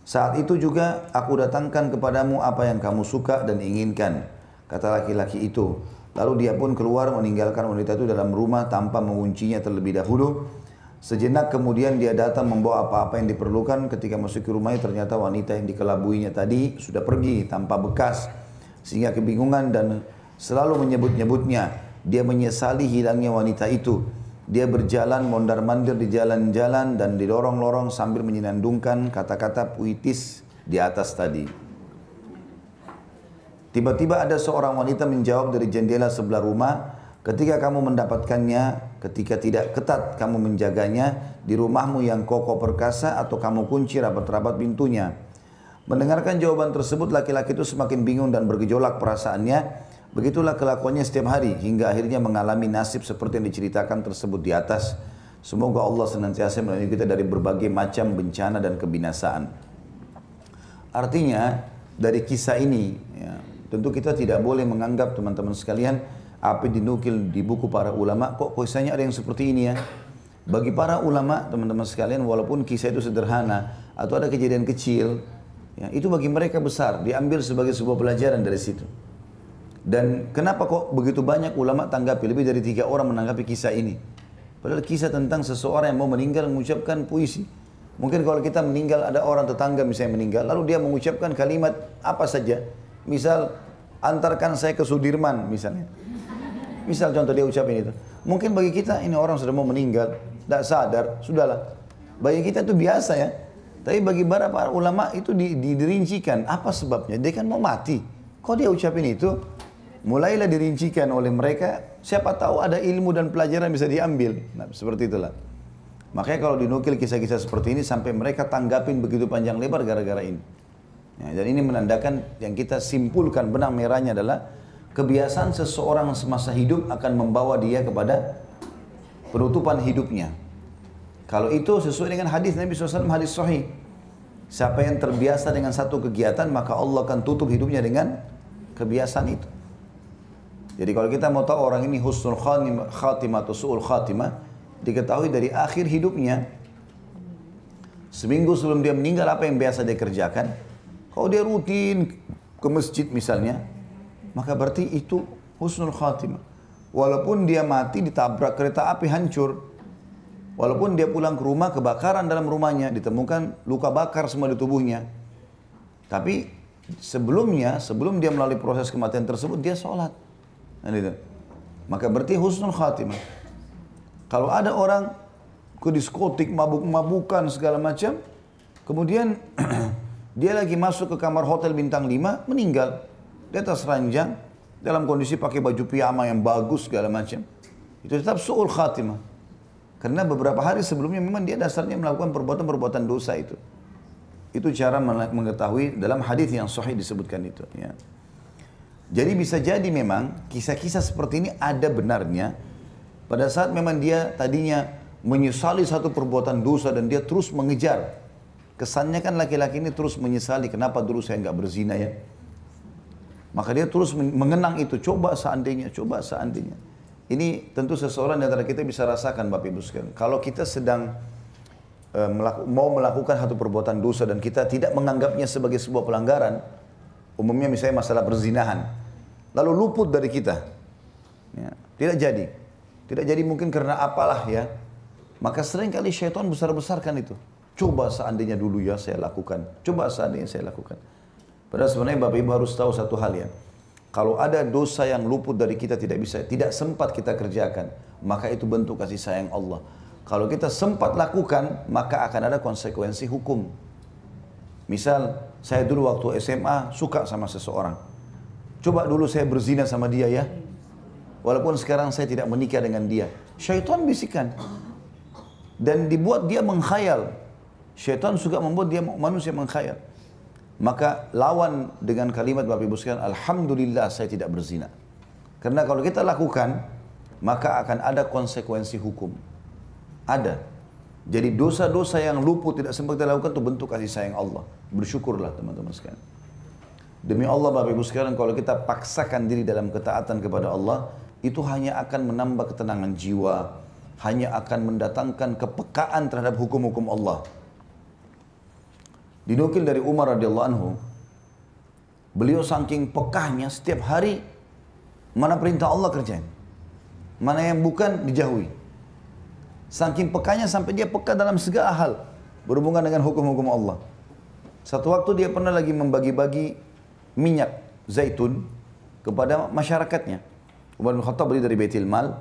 Saat itu juga aku datangkan kepadamu apa yang kamu suka dan inginkan, kata laki-laki itu. Lalu dia pun keluar meninggalkan wanita itu dalam rumah tanpa menguncinya terlebih dahulu. Sejenak kemudian dia datang membawa apa-apa yang diperlukan. Ketika masuk ke rumahnya ternyata wanita yang dikelabuinya tadi sudah pergi tanpa bekas. Sehingga kebingungan dan selalu menyebut-nyebutnya. Dia menyesali hilangnya wanita itu. Dia berjalan mondar-mandir di jalan-jalan dan di lorong-lorong sambil menyenandungkan kata-kata puitis di atas tadi. Tiba-tiba ada seorang wanita menjawab dari jendela sebelah rumah, ketika kamu mendapatkannya, ketika tidak ketat kamu menjaganya di rumahmu yang kokoh perkasa atau kamu kunci rapat-rapat pintunya. Mendengarkan jawaban tersebut, laki-laki itu semakin bingung dan bergejolak perasaannya. Begitulah kelakuannya setiap hari hingga akhirnya mengalami nasib seperti yang diceritakan tersebut di atas. Semoga Allah senantiasa melindungi kita dari berbagai macam bencana dan kebinasaan. Artinya dari kisah ini, ya, tentu kita tidak boleh menganggap teman-teman sekalian apa dinukil di buku para ulama, kok kisahnya ada yang seperti ini ya. Bagi para ulama teman-teman sekalian, walaupun kisah itu sederhana atau ada kejadian kecil, ya, itu bagi mereka besar, diambil sebagai sebuah pelajaran dari situ. Dan kenapa kok begitu banyak ulama tanggapi, lebih dari 3 orang menanggapi kisah ini. Padahal kisah tentang seseorang yang mau meninggal mengucapkan puisi. Mungkin kalau kita meninggal, ada orang tetangga misalnya meninggal, lalu dia mengucapkan kalimat apa saja. Misal, antarkan saya ke Sudirman misalnya. Misal contoh dia ucapin itu. Mungkin bagi kita ini orang sudah mau meninggal, tidak sadar, sudahlah. Bagi kita itu biasa ya. Tapi bagi para ulama itu dirincikan. Apa sebabnya? Dia kan mau mati. Kok dia ucapin itu? Mulailah dirincikan oleh mereka. Siapa tahu ada ilmu dan pelajaran bisa diambil. Nah, seperti itulah. Makanya kalau dinukil kisah-kisah seperti ini sampai mereka tanggapin begitu panjang lebar gara-gara ini. Ya, dan ini menandakan yang kita simpulkan benang merahnya adalah kebiasaan seseorang semasa hidup akan membawa dia kepada penutupan hidupnya. Kalau itu sesuai dengan hadis Nabi SAW, hadis sahih. Siapa yang terbiasa dengan satu kegiatan, maka Allah akan tutup hidupnya dengan kebiasaan itu. Jadi kalau kita mau tahu orang ini husnul khatimah atau su'ul khatimah, diketahui dari akhir hidupnya. Seminggu sebelum dia meninggal, apa yang biasa dia kerjakan? Kalau dia rutin ke masjid misalnya, maka berarti itu husnul khatimah. Walaupun dia mati ditabrak kereta api hancur, walaupun dia pulang ke rumah kebakaran dalam rumahnya, ditemukan luka bakar semua di tubuhnya. Tapi sebelum dia melalui proses kematian tersebut, dia sholat. Maka berarti husnul khatimah. Kalau ada orang ke diskotik, mabuk-mabukan segala macam, kemudian dia lagi masuk ke kamar hotel bintang 5, meninggal di atas ranjang dalam kondisi pakai baju piyama yang bagus segala macam, itu tetap su'ul khatimah. Karena beberapa hari sebelumnya memang dia dasarnya melakukan perbuatan-perbuatan dosa itu. Itu cara mengetahui dalam hadis yang sahih disebutkan itu. Ya. Jadi bisa jadi memang kisah-kisah seperti ini ada benarnya pada saat memang dia tadinya menyesali satu perbuatan dosa dan dia terus mengejar. Kesannya kan laki-laki ini terus menyesali, kenapa dulu saya nggak berzina ya. Maka dia terus mengenang itu, coba seandainya. Ini tentu seseorang di antara kita bisa rasakan Bapak Ibu sekalian. Kalau kita sedang mau melakukan satu perbuatan dosa dan kita tidak menganggapnya sebagai sebuah pelanggaran, umumnya misalnya masalah perzinahan, lalu luput dari kita, ya, tidak jadi mungkin karena apalah ya, maka seringkali syaitan besar-besarkan itu. Coba seandainya dulu ya saya lakukan, coba seandainya saya lakukan. Padahal sebenarnya Bapak Ibu harus tahu satu hal ya, kalau ada dosa yang luput dari kita tidak sempat kita kerjakan, maka itu bentuk kasih sayang Allah. Kalau kita sempat lakukan, maka akan ada konsekuensi hukum. Misal, saya dulu waktu SMA suka sama seseorang. Coba dulu saya berzina sama dia ya. walaupun sekarang saya tidak menikah dengan dia. Syaitan bisikan. Dan dibuat dia mengkhayal. Syaitan suka membuat dia manusia mengkhayal. Maka lawan dengan kalimat Bapak Ibu sekalian, alhamdulillah saya tidak berzina. Karena kalau kita lakukan, maka akan ada konsekuensi hukum. Ada. Jadi dosa-dosa yang luput tidak sempat kita lakukan itu bentuk kasih sayang Allah. Bersyukurlah teman-teman sekalian. Demi Allah Bapak Ibu sekalian, kalau kita paksakan diri dalam ketaatan kepada Allah, itu hanya akan menambah ketenangan jiwa, hanya akan mendatangkan kepekaan terhadap hukum-hukum Allah. Dinukil dari Umar radhiyallahu anhu, beliau saking pekahnya setiap hari mana perintah Allah kerjain, mana yang bukan dijauhi. Saking pekahnya sampai dia peka dalam segala hal berhubungan dengan hukum-hukum Allah. Satu waktu dia pernah lagi membagi-bagi minyak zaitun kepada masyarakatnya. Umar bin Khattab beli dari Baitul Mal,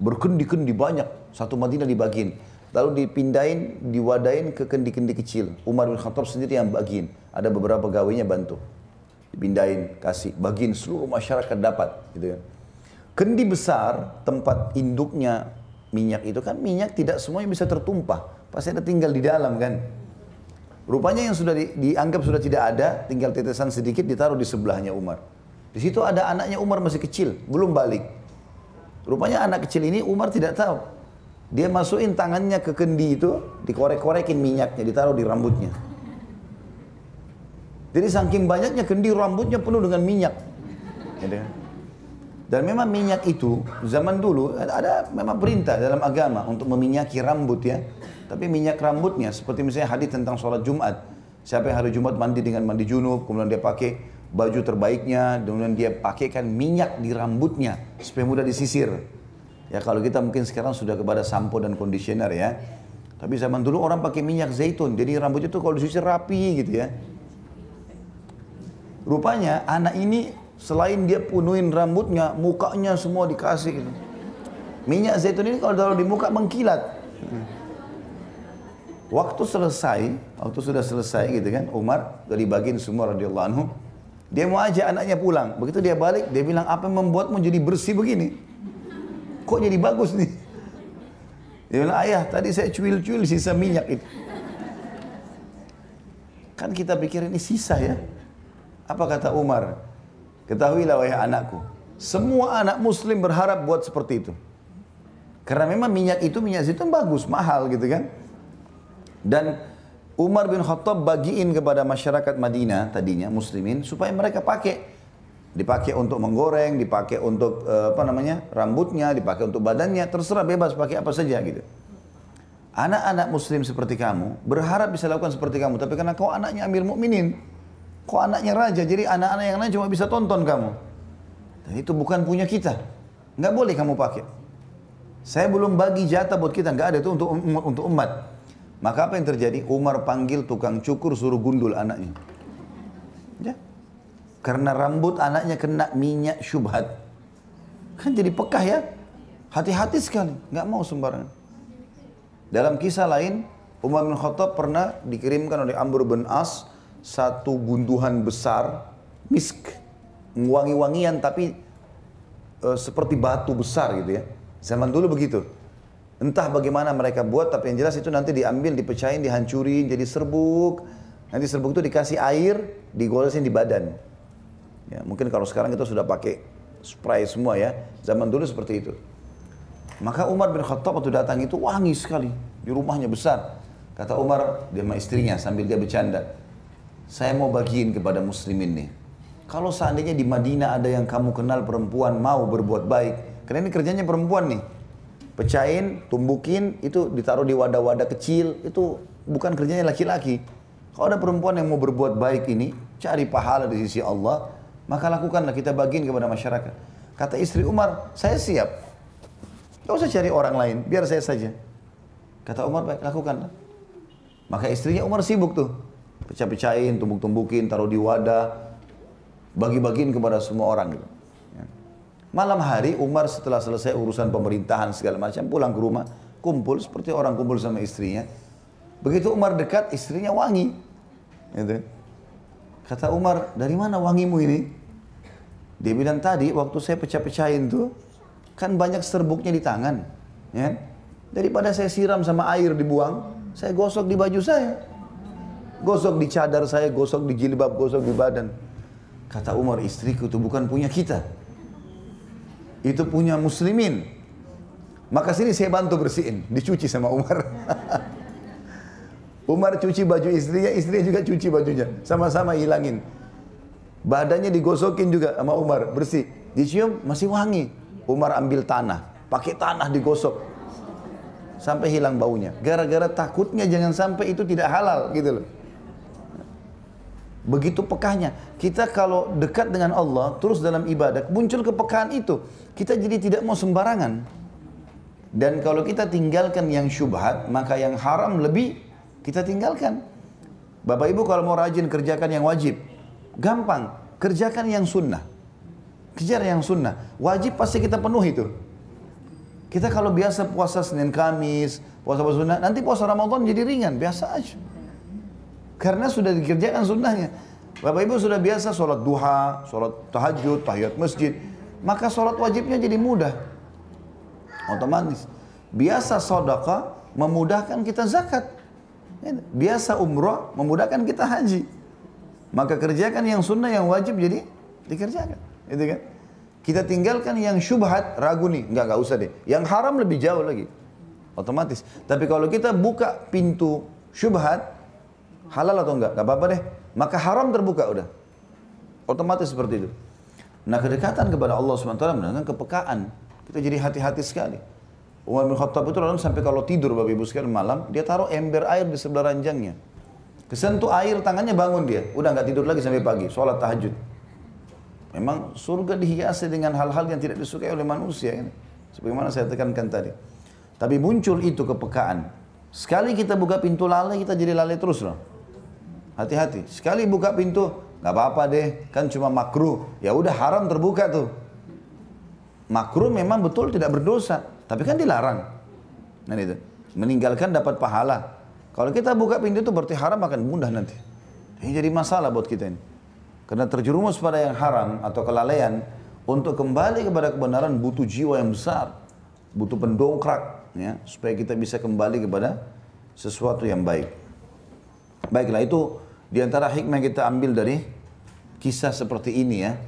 berkendi-kendi banyak, satu Madinah dibagiin. Lalu dipindahin, diwadain ke kendi-kendi kecil. Umar bin Khattab sendiri yang bagiin. Ada beberapa gawainya bantu. Dipindahin, kasih, bagiin seluruh masyarakat dapat. Gitu ya. Kendi besar, tempat induknya minyak itu kan, minyak tidak semuanya bisa tertumpah. Pasti ada tinggal di dalam kan. Rupanya yang sudah dianggap sudah tidak ada, tinggal tetesan sedikit ditaruh di sebelahnya Umar. Di situ ada anaknya Umar masih kecil, belum balik. Rupanya anak kecil ini Umar tidak tahu. Dia masukin tangannya ke kendi itu, dikorek-korekin minyaknya, ditaruh di rambutnya. Jadi saking banyaknya kendi rambutnya penuh dengan minyak. Dan memang minyak itu zaman dulu ada memang perintah dalam agama untuk meminyaki rambut ya. Tapi minyak rambutnya seperti misalnya hadis tentang sholat Jumat. Siapa yang hari Jumat mandi dengan mandi junub, kemudian dia pakai baju terbaiknya, kemudian dia pakaikan minyak di rambutnya supaya mudah disisir. Ya kalau kita mungkin sekarang sudah kepada sampo dan conditioner ya. Tapi zaman dulu orang pakai minyak zaitun, jadi rambutnya itu kalau disisir rapi gitu ya. Rupanya anak ini selain dia punuin rambutnya, mukanya semua dikasih gitu. Minyak zaitun ini kalau taruh di muka mengkilat. Waktu sudah selesai gitu kan, Umar dari bagian semua radhiyallahu anhu, dia mau ajak anaknya pulang. Begitu dia balik, dia bilang, apa yang membuatmu jadi bersih begini? Kok jadi bagus nih? Dia bilang, ayah tadi saya cuil-cuil sisa minyak itu. Kan kita pikir ini sisa ya. Apa kata Umar? Ketahuilah wahai anakku, semua anak muslim berharap buat seperti itu. Karena memang minyak itu, minyak zaitun bagus, mahal gitu kan. Dan Umar bin Khattab bagiin kepada masyarakat Madinah tadinya muslimin supaya mereka pakai. Dipakai untuk menggoreng, dipakai untuk rambutnya, dipakai untuk badannya, terserah bebas pakai apa saja gitu. Anak-anak muslim seperti kamu berharap bisa lakukan seperti kamu, tapi karena kau anaknya Amir Mukminin, kau anaknya raja, jadi anak-anak yang lain cuma bisa tonton kamu. Dan itu bukan punya kita. Nggak boleh kamu pakai. Saya belum bagi jatah buat kita, nggak ada itu untuk umat. Maka apa yang terjadi? Umar panggil tukang cukur suruh gundul anaknya. Ya. Karena rambut anaknya kena minyak syubhat. Kan jadi pekah ya. Hati-hati sekali, nggak mau sembarangan. Dalam kisah lain, Umar bin Khattab pernah dikirimkan oleh Amr bin As satu gunduhan besar misk, wangi-wangian tapi seperti batu besar gitu ya. Zaman dulu begitu. Entah bagaimana mereka buat, tapi yang jelas itu nanti diambil, dipecahin, dihancurin, jadi serbuk. Nanti serbuk itu dikasih air, digolesin di badan. Ya, mungkin kalau sekarang kita sudah pakai spray semua ya. Zaman dulu seperti itu. Maka Umar bin Khattab waktu datang itu wangi sekali. Di rumahnya besar. Kata Umar, dia sama istrinya sambil dia bercanda. Saya mau bagiin kepada muslimin nih. Kalau seandainya di Madinah ada yang kamu kenal perempuan mau berbuat baik. Karena ini kerjanya perempuan nih. Pecahin, tumbukin, itu ditaruh di wadah-wadah kecil, itu bukan kerjanya laki-laki. Kalau ada perempuan yang mau berbuat baik ini, cari pahala di sisi Allah, maka lakukanlah, kita bagiin kepada masyarakat. Kata istri Umar, saya siap. Gak usah cari orang lain, biar saya saja. Kata Umar, baik, lakukanlah. Maka istrinya Umar sibuk tuh. Pecah-pecahin, tumbuk-tumbukin, taruh di wadah, bagi-bagiin kepada semua orang gitu. Malam hari Umar setelah selesai urusan pemerintahan segala macam pulang ke rumah, kumpul seperti orang kumpul sama istrinya. Begitu Umar dekat, istrinya wangi. Gitu. Kata Umar, dari mana wangimu ini? Dia bilang tadi waktu saya pecah-pecahin tuh, Kan banyak serbuknya di tangan. Ya. Daripada saya siram sama air dibuang, saya gosok di baju saya. Gosok di cadar saya, gosok di jilbab, gosok di badan. Kata Umar, istriku itu bukan punya kita. Itu punya muslimin. Maka sini saya bantu bersihin, dicuci sama Umar. Umar cuci baju istrinya, istrinya juga cuci bajunya. Sama-sama hilangin. Badannya digosokin juga sama Umar, bersih. Dicium, masih wangi. Umar ambil tanah, pakai tanah digosok. Sampai hilang baunya. Gara-gara takutnya jangan sampai itu tidak halal gitu loh. Begitu pekahnya. Kita kalau dekat dengan Allah, terus dalam ibadah, muncul kepekaan itu. Kita jadi tidak mau sembarangan. Dan kalau kita tinggalkan yang syubhat, maka yang haram lebih kita tinggalkan. Bapak Ibu kalau mau rajin kerjakan yang wajib, gampang. Kerjakan yang sunnah. Kejar yang sunnah. Wajib pasti kita penuhi itu. Kita kalau biasa puasa Senin Kamis, puasa sunnah, nanti puasa Ramadan jadi ringan, biasa aja. Karena sudah dikerjakan sunnahnya. Bapak Ibu sudah biasa sholat duha, sholat tahajud, tahiyat masjid. Maka sholat wajibnya jadi mudah. Otomatis. Biasa sedekah memudahkan kita zakat. Biasa umrah memudahkan kita haji. Maka kerjakan yang sunnah, yang wajib jadi dikerjakan. Itu kan? Kita tinggalkan yang syubhat, ragu nih, enggak usah deh. Yang haram lebih jauh lagi. Otomatis. Tapi kalau kita buka pintu syubhat, halal atau enggak apa-apa deh. Maka haram terbuka udah. Otomatis seperti itu. Nah, kedekatan kepada Allah SWT dengan kepekaan. Kita jadi hati-hati sekali. Umar bin Khattab itu lalu sampai kalau tidur Bapak Ibu sekalian malam, dia taruh ember air di sebelah ranjangnya. Kesentuh air tangannya bangun dia. Udah enggak tidur lagi sampai pagi, sholat tahajud. Memang surga dihiasi dengan hal-hal yang tidak disukai oleh manusia. Sebagaimana saya tekankan tadi. Tapi muncul itu kepekaan. Sekali kita buka pintu lalai, kita jadi lalai terus loh. Hati-hati. Sekali buka pintu, nggak apa-apa deh, kan cuma makruh. Ya udah haram terbuka tuh. Makruh memang betul tidak berdosa, tapi kan dilarang. Nah itu, meninggalkan dapat pahala. Kalau kita buka pintu itu berarti haram akan mudah nanti. Ini jadi masalah buat kita ini. Karena terjerumus pada yang haram atau kelalaian, untuk kembali kepada kebenaran butuh jiwa yang besar, butuh pendongkrak, ya, supaya kita bisa kembali kepada sesuatu yang baik. Baiklah, itu diantara hikmah yang kita ambil dari kisah seperti ini ya.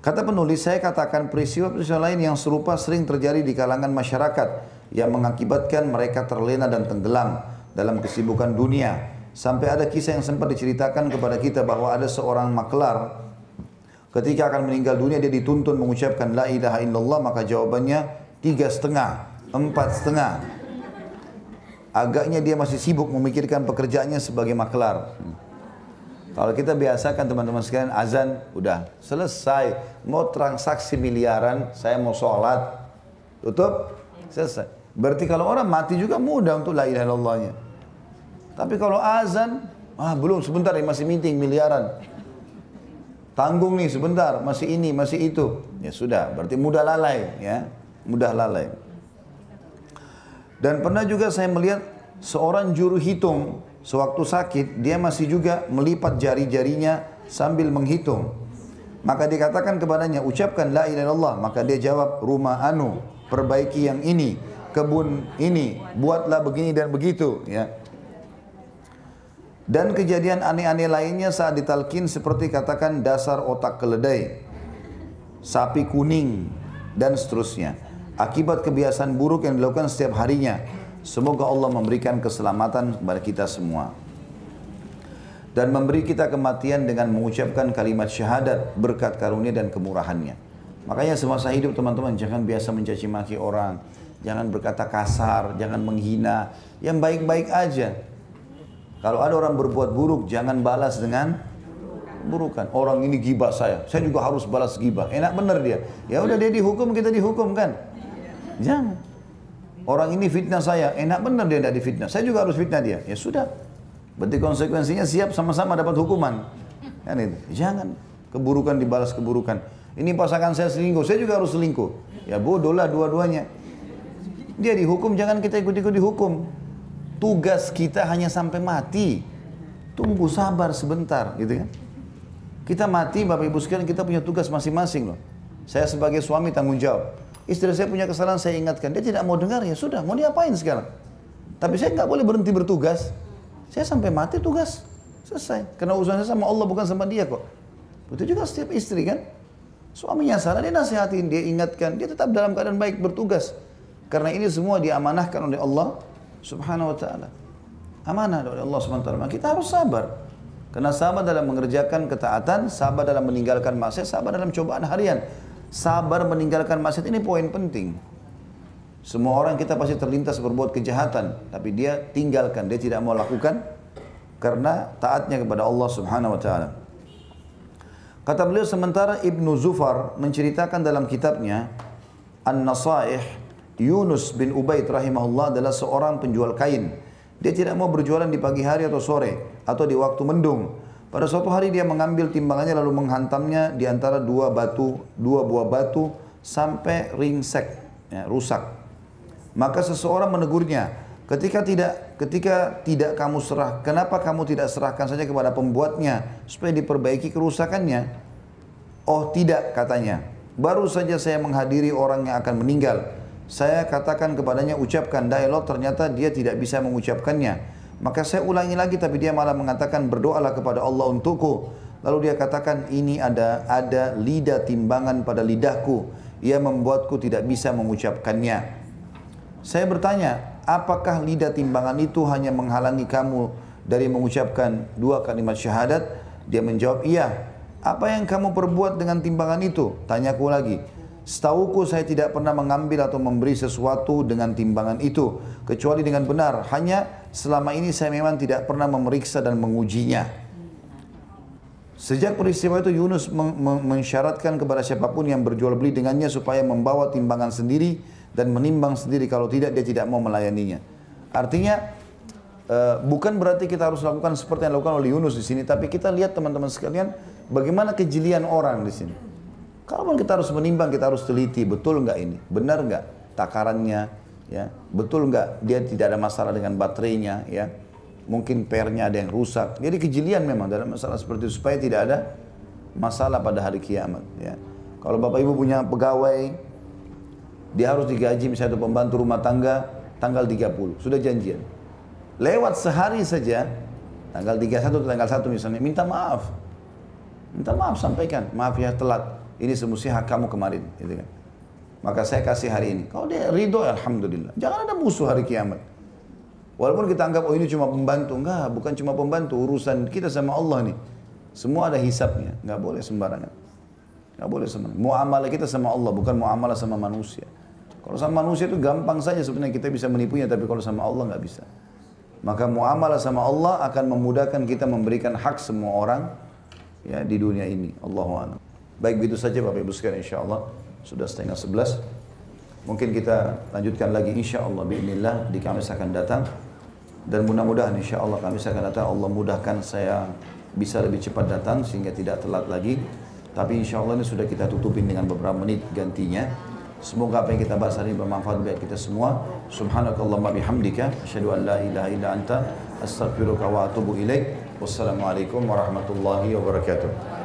Kata penulis, saya katakan peristiwa-peristiwa lain yang serupa sering terjadi di kalangan masyarakat yang mengakibatkan mereka terlena dan tenggelam dalam kesibukan dunia. Sampai ada kisah yang sempat diceritakan kepada kita bahwa ada seorang maklar ketika akan meninggal dunia dia dituntun mengucapkan la ilaha illallah, maka jawabannya 3,5, 4,5. Agaknya dia masih sibuk memikirkan pekerjaannya sebagai maklar. Kalau kita biasakan teman-teman sekalian azan udah selesai, mau transaksi miliaran, saya mau sholat, tutup, selesai. Berarti kalau orang mati juga mudah untuk la ilaha illallahnya. Tapi kalau azan, belum, sebentar ya, masih meeting miliaran. Tanggung nih sebentar, masih ini, masih itu. Ya sudah, berarti mudah lalai ya, mudah lalai. Dan pernah juga saya melihat seorang juru hitung sewaktu sakit, dia masih juga melipat jari-jarinya sambil menghitung. Maka dikatakan kepadanya, ucapkan la ilaha illallah. Maka dia jawab, rumah anu, perbaiki yang ini, kebun ini, buatlah begini dan begitu ya. Dan kejadian aneh-aneh lainnya saat ditalkin seperti katakan dasar otak keledai, sapi kuning, dan seterusnya. Akibat kebiasaan buruk yang dilakukan setiap harinya. Semoga Allah memberikan keselamatan kepada kita semua. Dan memberi kita kematian dengan mengucapkan kalimat syahadat berkat karunia dan kemurahannya. Makanya semasa hidup teman-teman jangan biasa mencaci maki orang. Jangan berkata kasar, jangan menghina. Yang baik-baik aja. Kalau ada orang berbuat buruk, jangan balas dengan burukan. Orang ini gibah saya juga harus balas gibah. Enak bener dia. Ya udah dia dihukum, kita dihukum kan? Jangan. Orang ini fitnah saya, enak bener dia tidak difitnah. Saya juga harus fitnah dia. Ya sudah. Berarti konsekuensinya siap sama-sama dapat hukuman. Kan itu. Jangan keburukan dibalas keburukan. Ini pasangan saya selingkuh, saya juga harus selingkuh. Ya bodohlah dua-duanya. Dia dihukum, jangan kita ikut-ikut dihukum. Tugas kita hanya sampai mati. Tunggu sabar sebentar, gitu kan? Kita mati, Bapak Ibu sekalian, kita punya tugas masing-masing loh. Saya sebagai suami tanggung jawab. Istri saya punya kesalahan, saya ingatkan. Dia tidak mau dengar, ya sudah, mau diapain sekarang? Tapi saya nggak boleh berhenti bertugas. Saya sampai mati tugas. Selesai. Karena urusan saya sama Allah, bukan sama dia kok. Begitu juga setiap istri kan. Suaminya salah, dia nasihatin, dia ingatkan. Dia tetap dalam keadaan baik bertugas. Karena ini semua diamanahkan oleh Allah Subhanahu wa ta'ala. Amanah oleh Allah Subhanahu wa ta'ala. Kita harus sabar. Karena sabar dalam mengerjakan ketaatan, sabar dalam meninggalkan maksiat, sabar dalam cobaan harian. Sabar meninggalkan maksiat ini poin penting. Semua orang kita pasti terlintas berbuat kejahatan, tapi dia tinggalkan, dia tidak mau lakukan karena taatnya kepada Allah Subhanahu wa ta'ala. Kata beliau, sementara Ibnu Zufar menceritakan dalam kitabnya An-Nasaih, Yunus bin Ubaid rahimahullah adalah seorang penjual kain. Dia tidak mau berjualan di pagi hari atau sore atau di waktu mendung. Pada suatu hari dia mengambil timbangannya lalu menghantamnya di antara dua buah batu sampai ringsek, ya, rusak. Maka seseorang menegurnya, ketika tidak kamu kenapa kamu tidak serahkan saja kepada pembuatnya supaya diperbaiki kerusakannya? Oh tidak, katanya. Baru saja saya menghadiri orang yang akan meninggal. Saya katakan kepadanya, ucapkan dialog, ternyata dia tidak bisa mengucapkannya. Maka saya ulangi lagi, tapi dia malah mengatakan, berdoalah kepada Allah untukku. Lalu dia katakan, ini ada lidah timbangan pada lidahku. Ia membuatku tidak bisa mengucapkannya. Saya bertanya, apakah lidah timbangan itu hanya menghalangi kamu dari mengucapkan dua kalimat syahadat? Dia menjawab, iya. Apa yang kamu perbuat dengan timbangan itu? Tanyaku lagi. Setauku saya tidak pernah mengambil atau memberi sesuatu dengan timbangan itu kecuali dengan benar. Hanya selama ini saya memang tidak pernah memeriksa dan mengujinya. Sejak peristiwa itu Yunus mensyaratkan kepada siapapun yang berjual beli dengannya supaya membawa timbangan sendiri dan menimbang sendiri. Kalau tidak, dia tidak mau melayaninya. Artinya bukan berarti kita harus lakukan seperti yang dilakukan oleh Yunus di sini, tapi kita lihat teman-teman sekalian bagaimana kejelian orang di sini. Kalau kita harus menimbang, kita harus teliti, betul enggak ini? Benar enggak takarannya? Ya, betul enggak dia tidak ada masalah dengan baterainya? Ya, mungkin pernya ada yang rusak. Jadi kejelian memang dalam masalah seperti itu supaya tidak ada masalah pada hari kiamat. Ya, kalau bapak ibu punya pegawai, dia harus digaji misalnya itu pembantu rumah tangga tanggal 30, sudah janjian. Lewat sehari saja, tanggal 31 atau tanggal 1 misalnya, minta maaf, sampaikan, maaf ya telat. Ini semestinya hak kamu kemarin, gitu kan. Maka saya kasih hari ini. Kalau dia ridho, alhamdulillah. Jangan ada musuh hari kiamat. Walaupun kita anggap, oh ini cuma pembantu. Enggak, bukan cuma pembantu. Urusan kita sama Allah nih. Semua ada hisabnya. Enggak boleh sembarangan. Enggak boleh sembarangan. Muamalah kita sama Allah, bukan muamalah sama manusia. Kalau sama manusia itu gampang saja sebenarnya kita bisa menipunya. Tapi kalau sama Allah enggak bisa. Maka muamalah sama Allah akan memudahkan kita memberikan hak semua orang ya di dunia ini. Allahu a'lam. Baik, begitu saja Bapak Ibu sekalian, insyaAllah sudah 10:30. Mungkin kita lanjutkan lagi insyaAllah bi'inillah di Kamis akan datang. Dan mudah-mudahan insyaAllah Kamis akan datang Allah mudahkan saya bisa lebih cepat datang sehingga tidak telat lagi. Tapi insyaAllah ini sudah kita tutupin dengan beberapa menit gantinya. Semoga apa yang kita bahas hari ini bermanfaat bagi kita semua. Subhanakallahumma bihamdika asyhadu an la ilaha illa anta astaghfiruka wa atubu ilaik. Wassalamualaikum warahmatullahi wabarakatuh.